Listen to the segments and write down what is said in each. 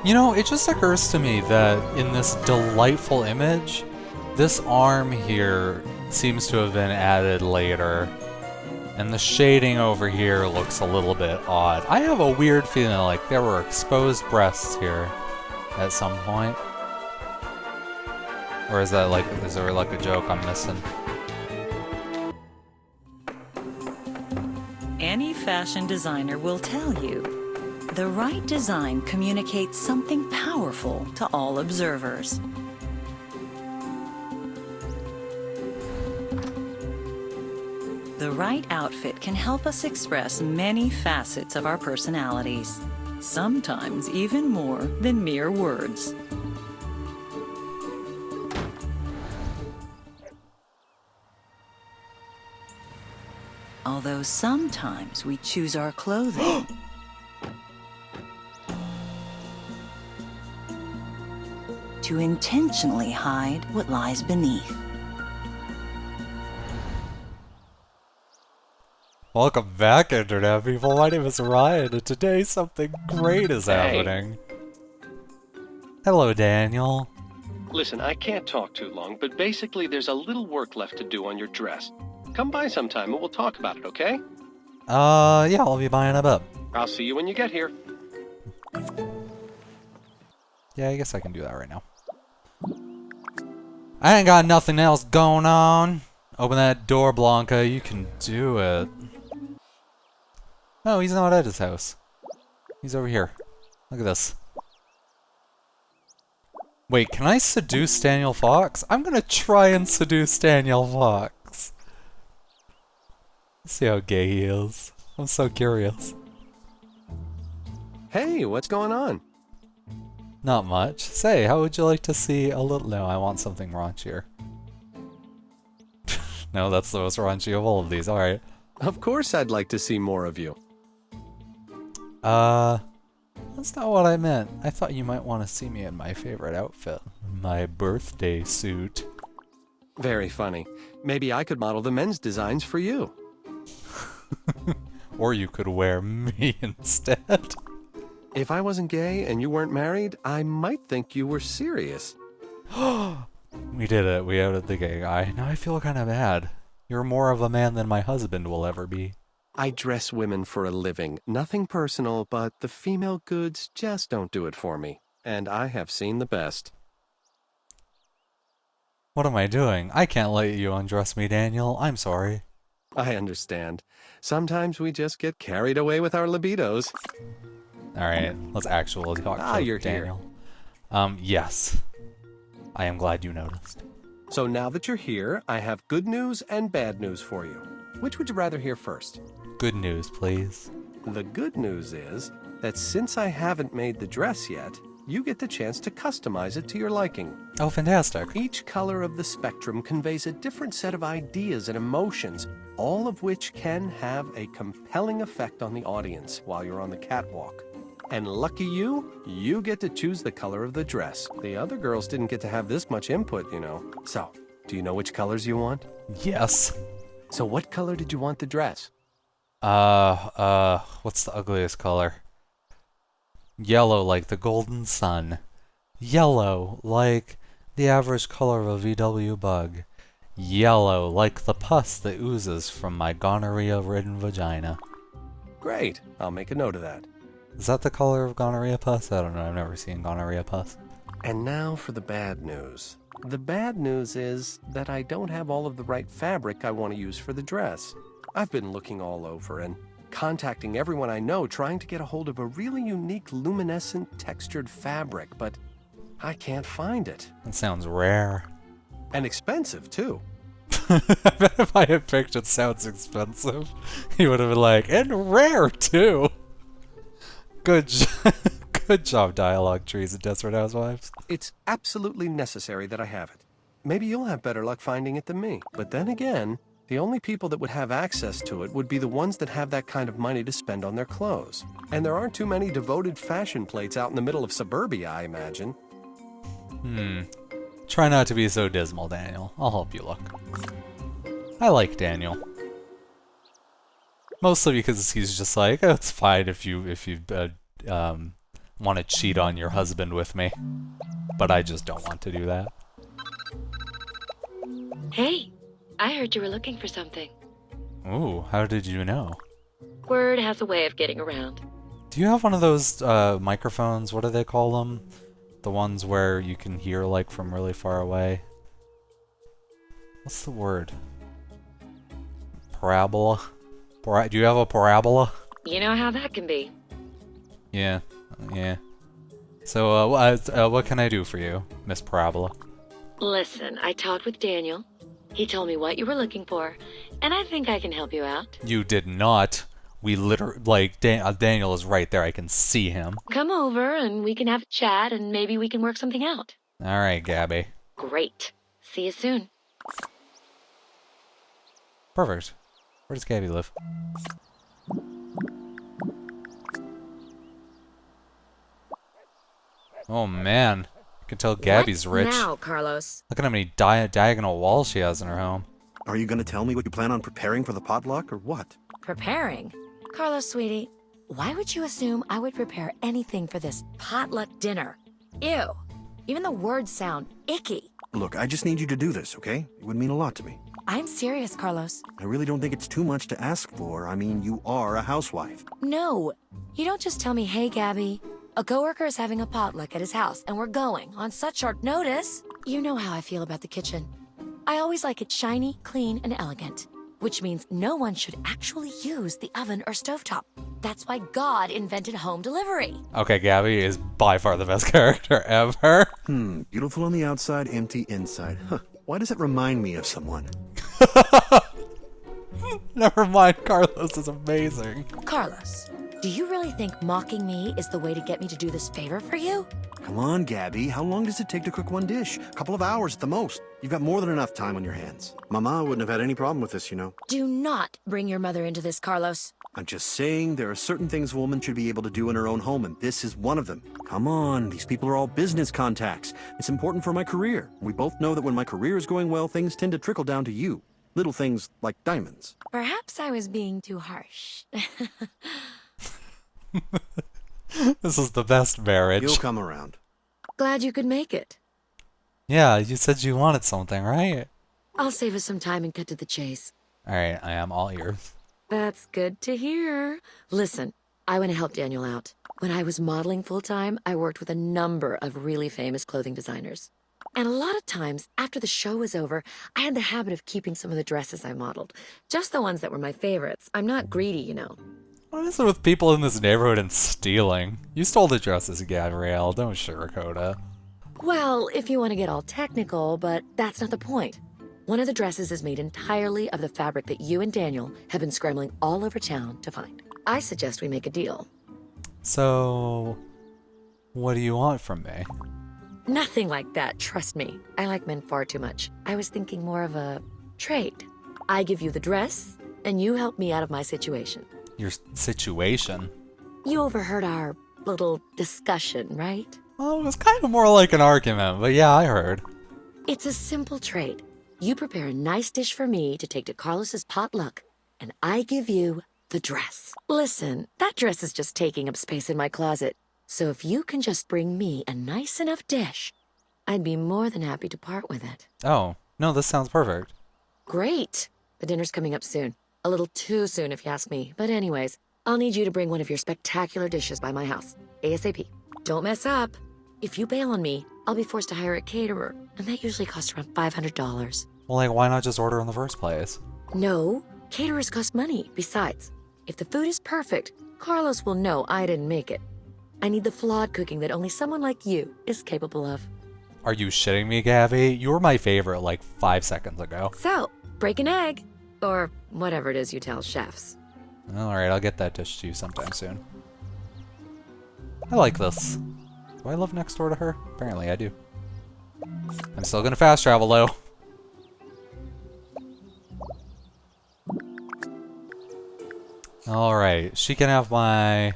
You know, it just occurs to me that in this delightful image, this arm here seems to have been added later. And the shading over here looks a little bit odd. I have a weird feeling like there were exposed breasts here at some point. Or is that like, is there like a joke I'm missing? Any fashion designer will tell you, the right design communicates something powerful to all observers. The right outfit can help us express many facets of our personalities, sometimes even more than mere words. Although sometimes we choose our clothing to intentionally hide what lies beneath. Welcome back, Internet people. My name is Ryan, and today something great is happening. Hello, Daniel. Listen, I can't talk too long, but basically there's a little work left to do on your dress. Come by sometime and we'll talk about it, okay? Yeah, I'll be buying a bit. I'll see you when you get here. Yeah, I guess I can do that right now. I ain't got nothing else going on. Open that door, Blanca. You can do it. No, he's not at his house. He's over here. Look at this. Wait, can I seduce Daniel Fox? I'm gonna try and seduce Daniel Fox. See how gay he is. I'm so curious. Hey, what's going on? Not much. Say, how would you like to see a little... No, I want something raunchier. No, that's the most raunchy of all of these. Alright. Of course I'd like to see more of you. That's not what I meant. I thought you might want to see me in my favorite outfit. My birthday suit. Very funny. Maybe I could model the men's designs for you. Or you could wear me instead. If I wasn't gay and you weren't married, I might think you were serious. We did it. We outed the gay guy. Now I feel kind of bad. You're more of a man than my husband will ever be. I dress women for a living. Nothing personal, but the female goods just don't do it for me. And I have seen the best. What am I doing? I can't let you undress me, Daniel. I'm sorry. I understand. Sometimes we just get carried away with our libidos. Alright, let's actually talk to you're Daniel. Yes. I am glad you noticed. So now that you're here, I have good news and bad news for you. Which would you rather hear first? Good news, please. The good news is that since I haven't made the dress yet, you get the chance to customize it to your liking. Oh, fantastic. Each color of the spectrum conveys a different set of ideas and emotions, all of which can have a compelling effect on the audience while you're on the catwalk. And lucky you, you get to choose the color of the dress. The other girls didn't get to have this much input, you know. So, do you know which colors you want? Yes. So what color did you want the dress? What's the ugliest color? Yellow, like the golden sun. Yellow, like the average color of a VW bug. Yellow, like the pus that oozes from my gonorrhea-ridden vagina. Great, I'll make a note of that. Is that the color of gonorrhea pus? I don't know, I've never seen gonorrhea pus. And now for the bad news. The bad news is that I don't have all of the right fabric I want to use for the dress. I've been looking all over and contacting everyone I know trying to get a hold of a really unique luminescent textured fabric, but I can't find it. That sounds rare. And expensive, too. I bet if I had picked it sounds expensive, he would have been like, and rare, too. Good Good job, Dialogue Trees and Desperate Housewives. It's absolutely necessary that I have it. Maybe you'll have better luck finding it than me. But then again, the only people that would have access to it would be the ones that have that kind of money to spend on their clothes. And there aren't too many devoted fashion plates out in the middle of suburbia, I imagine. Try not to be so dismal, Daniel. I'll help you look. I like Daniel. Mostly because he's just like, oh, it's fine if you want to cheat on your husband with me. But I just don't want to do that. Hey, I heard you were looking for something. Ooh, how did you know? Word has a way of getting around. Do you have one of those microphones? What do they call them? The ones where you can hear like from really far away. What's the word? Parabola? Do you have a parabola? You know how that can be. Yeah, yeah. So, what can I do for you, Miss Parabola? Listen, I talked with Daniel. He told me what you were looking for, and I think I can help you out. You did not. We literally, like, Daniel is right there. I can see him. Come over and we can have a chat and maybe we can work something out. All right, Gabby. Great. See you soon. Perfect. Where does Gabby live? Oh, man. You can tell Gabby's rich. Now, Carlos? Look at how many diagonal walls she has in her home. Are you going to tell me what you plan on preparing for the potluck, or what? Preparing? Carlos, sweetie, why would you assume I would prepare anything for this potluck dinner? Ew. Even the words sound icky. Look, I just need you to do this, okay? It would mean a lot to me. I'm serious, Carlos. I really don't think it's too much to ask for. I mean, you are a housewife. No. You don't just tell me, hey, Gabby, a coworker is having a potluck at his house and we're going on such short notice. You know how I feel about the kitchen. I always like it shiny, clean, and elegant, which means no one should actually use the oven or stovetop. That's why God invented home delivery. Okay, Gabby is by far the best character ever. Beautiful on the outside, empty inside. Huh. Why does it remind me of someone? Never mind, Carlos is amazing. Carlos, do you really think mocking me is the way to get me to do this favor for you? Come on, Gabby. How long does it take to cook one dish? A couple of hours at the most. You've got more than enough time on your hands. Mama wouldn't have had any problem with this, you know. Do not bring your mother into this, Carlos. I'm just saying there are certain things a woman should be able to do in her own home, and this is one of them. Come on, these people are all business contacts. It's important for my career. We both know that when my career is going well, things tend to trickle down to you. Little things like diamonds. Perhaps I was being too harsh. This is the best marriage. You'll come around. Glad you could make it. Yeah, you said you wanted something, right? I'll save us some time and cut to the chase. Alright, I am all ears. That's good to hear. Listen, I want to help Daniel out. When I was modeling full-time, I worked with a number of really famous clothing designers. And a lot of times, after the show was over, I had the habit of keeping some of the dresses I modeled. Just the ones that were my favorites. I'm not greedy, you know. What is it with people in this neighborhood and stealing? You stole the dresses, Gabrielle. Don't sugarcoat it. Well, if you want to get all technical, but that's not the point. One of the dresses is made entirely of the fabric that you and Daniel have been scrambling all over town to find. I suggest we make a deal. So, what do you want from me? Nothing like that, trust me. I like men far too much. I was thinking more of a trade. I give you the dress, and you help me out of my situation. Your situation? You overheard our little discussion, right? Well, it was kind of more like an argument, but yeah, I heard. It's a simple trade. You prepare a nice dish for me to take to Carlos's potluck, and I give you the dress. Listen, that dress is just taking up space in my closet. So if you can just bring me a nice enough dish, I'd be more than happy to part with it. Oh, no, this sounds perfect. Great. The dinner's coming up soon. A little too soon if you ask me. But anyways, I'll need you to bring one of your spectacular dishes by my house. ASAP. Don't mess up. If you bail on me, I'll be forced to hire a caterer, and that usually costs around $500. Well, like, why not just order in the first place? No, caterers cost money. Besides, if the food is perfect, Carlos will know I didn't make it. I need the flawed cooking that only someone like you is capable of. Are you shitting me, Gabby? You were my favorite like 5 seconds ago. So, break an egg. Or whatever it is you tell chefs. Alright, I'll get that dish to you sometime soon. I like this. Do I live next door to her? Apparently I do. I'm still gonna fast travel though. Alright, she can have my...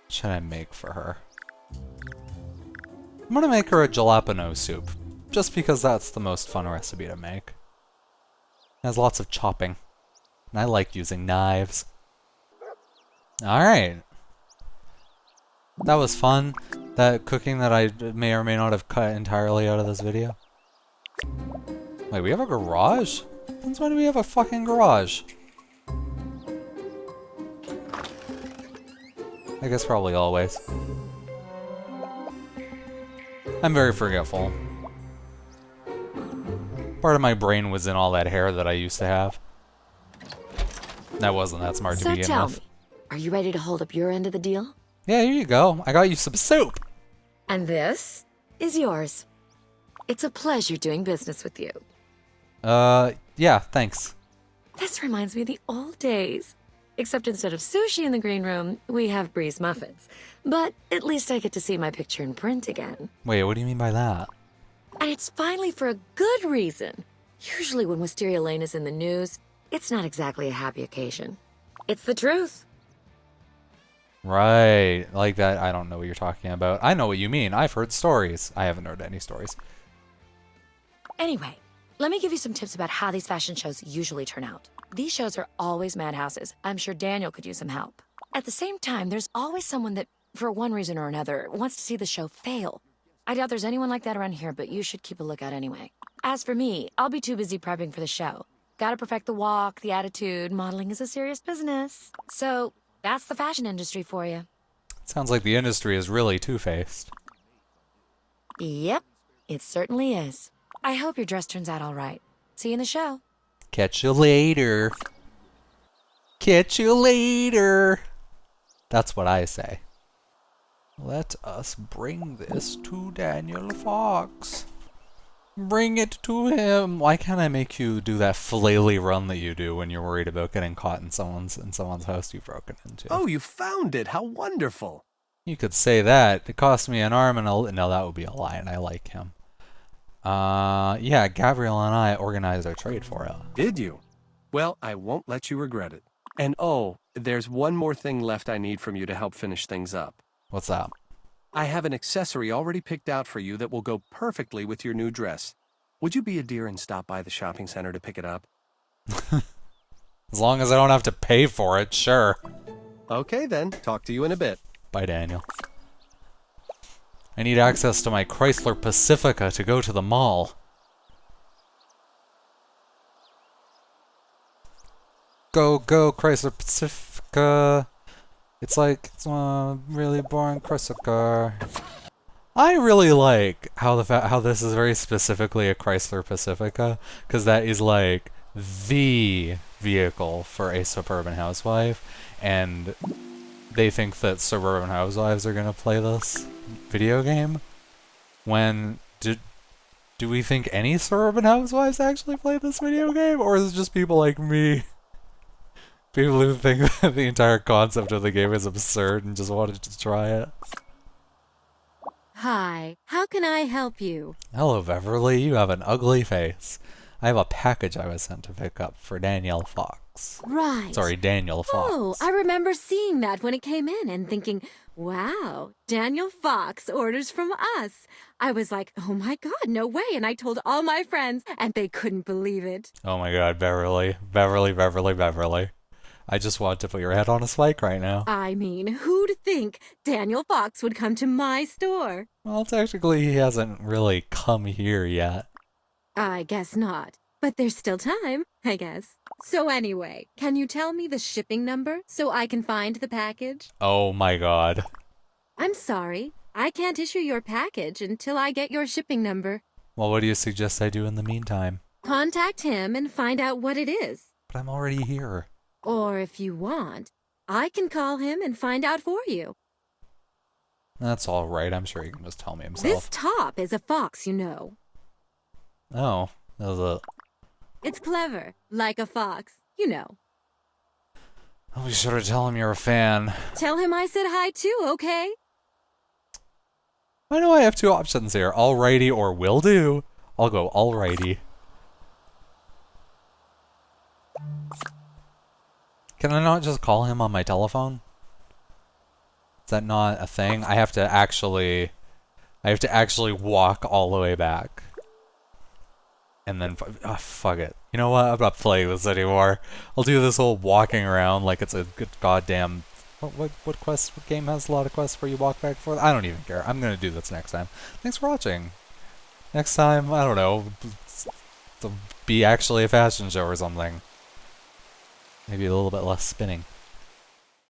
What should I make for her? I'm gonna make her a jalapeno soup. Just because that's the most fun recipe to make. It has lots of chopping. And I like using knives. Alright. That was fun. That cooking that I may or may not have cut entirely out of this video. Wait, we have a garage? Since when do we have a fucking garage? I guess probably always. I'm very forgetful. Part of my brain was in all that hair that I used to have. That wasn't that smart to So begin tell with. me, are you ready to hold up your end of the deal? Yeah, here you go. I got you some soup. And this is yours. It's a pleasure doing business with you. Yeah, thanks. This reminds me of the old days. Except instead of sushi in the green room, we have Breeze muffins. But at least I get to see my picture in print again. Wait, what do you mean by that? And it's finally for a good reason. Usually when Wisteria Lane is in the news, it's not exactly a happy occasion. It's the truth. Right, like that. I don't know what you're talking about. I know what you mean. I've heard stories. I haven't heard any stories. Anyway, let me give you some tips about how these fashion shows usually turn out. These shows are always madhouses. I'm sure Daniel could use some help. At the same time, there's always someone that, for one reason or another, wants to see the show fail. I doubt there's anyone like that around here, but you should keep a lookout anyway. As for me, I'll be too busy prepping for the show. Gotta perfect the walk, the attitude. Modeling is a serious business. So, that's the fashion industry for you. Sounds like the industry is really two-faced. Yep, it certainly is. I hope your dress turns out all right. See you in the show. Catch you later. Catch you later. That's what I say. Let us bring this to Daniel Fox. Bring it to him. Why can't I make you do that flaily run that you do when you're worried about getting caught in someone's house you've broken into? Oh, you found it. How wonderful. You could say that. It cost me an arm and a... No, that would be a lie, and I like him. Yeah, Gabriel and I organized our trade for it. Did you? Well, I won't let you regret it. And oh, there's one more thing left I need from you to help finish things up. What's that? I have an accessory already picked out for you that will go perfectly with your new dress. Would you be a dear and stop by the shopping center to pick it up? As long as I don't have to pay for it, sure. Okay then, talk to you in a bit. Bye, Daniel. I need access to my Chrysler Pacifica to go to the mall. Go, go, Chrysler Pacifica. It's like a really boring Chrysler car. I really like how how this is very specifically a Chrysler Pacifica, because that is like the vehicle for a suburban housewife, and they think that suburban housewives are gonna play this video game. When do we think any suburban housewives actually play this video game, or is it just people like me? People who think that the entire concept of the game is absurd and just wanted to try it. Hi, how can I help you? Hello, Beverly. You have an ugly face. I have a package I was sent to pick up for Daniel Fox. Right. Sorry, Daniel Fox. Oh, I remember seeing that when it came in and thinking, wow, Daniel Fox orders from us. I was like, oh my God, no way. And I told all my friends and they couldn't believe it. Oh my God, Beverly. Beverly, Beverly, Beverly. I just want to put your head on a spike right now. I mean, who'd think Daniel Fox would come to my store? Well, technically he hasn't really come here yet. I guess not. But there's still time, I guess. So anyway, can you tell me the shipping number so I can find the package? Oh my God. I'm sorry. I can't issue your package until I get your shipping number. Well, what do you suggest I do in the meantime? Contact him and find out what it is. But I'm already here. Or if you want, I can call him and find out for you. That's all right. I'm sure he can just tell me This himself. top is a fox, you know. Oh, is it? It's clever, like a fox, you know. I'll be sure to tell him you're a fan. Tell him I said hi too, okay? Why do I have two options here? Alrighty or will do? I'll go alrighty. Can I not just call him on my telephone? Is that not a thing? I have to actually walk all the way back. And then, fuck it. You know what? I'm not playing this anymore. I'll do this whole walking around like it's a good goddamn What quest? What game has a lot of quests where you walk back and forth? I don't even care. I'm gonna do this next time. Thanks for watching. Next time, I don't know, be actually a fashion show or something. Maybe a little bit less spinning.